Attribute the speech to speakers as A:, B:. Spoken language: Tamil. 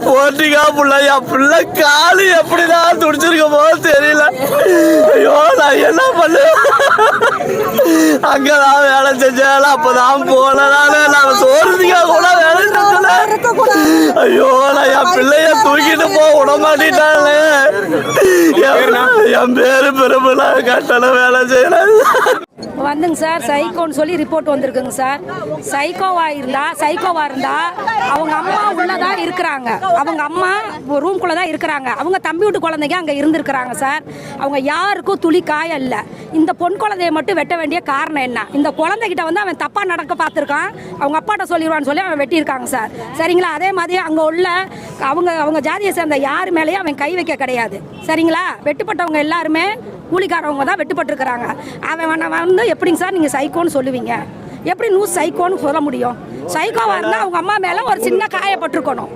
A: போட்டிக்கா புள்ள என் பிள்ளை காலு எப்படிதான் துடிச்சிருக்க போது தெரியல. ஐயோ நான் என்ன பண்ணுவேன்? அங்கதான் வேலை செஞ்சால அப்பதான் போனதால நான் சோறுதிக்கா கூட வேலை செஞ்சல. ஐயோ நான் என் பிள்ளைய தூக்கிட்டு போக விட மாட்டேட்டானே. என் பேரு பெருமையில கட்டண வேலை செய்யறேன்.
B: வந்துங்க சார், சைக்கோன்னு சொல்லி ரிப்போர்ட் வந்திருக்குங்க சார். சைக்கோவா இருந்தா அவங்க அம்மா உள்ளதா இருக்கிறாங்க. அவங்க அம்மா ரூம்குள்ள தான் இருக்கிறாங்க. அவங்க தம்பி வீட்டு குழந்தைங்க அங்கே இருந்திருக்கிறாங்க சார். அவங்க யாருக்கும் துளி காயம் இல்லை. இந்த பொன் குழந்தைய மட்டும் வெட்ட வேண்டிய காரணம் என்ன? இந்த குழந்தைகிட்ட வந்து அவன் தப்பா நடக்க பார்த்துருக்கான். அவங்க அப்பாட்ட சொல்லிடுவான்னு சொல்லி அவன் வெட்டியிருக்காங்க சார். சரிங்களா? அதே மாதிரி அங்கே உள்ள அவங்க ஜாதியை சேர்ந்த யார் மேலேயும் அவன் கை வைக்க கிடையாது. சரிங்களா? வெட்டுப்பட்டவங்க எல்லாருமே கூலிக்காரவங்க தான் வெட்டுப்பட்டிருக்கிறாங்க. அவன் வந்து எப்படிங்க சார் நீங்கள் சைக்கோன்னு சொல்லுவீங்க? எப்படி சைக்கோன்னு சொல்ல முடியும்? சைக்கோவாக இருந்தால் அவங்க அம்மா மேலே ஒரு சின்ன காயப்பட்டிருக்கணும்.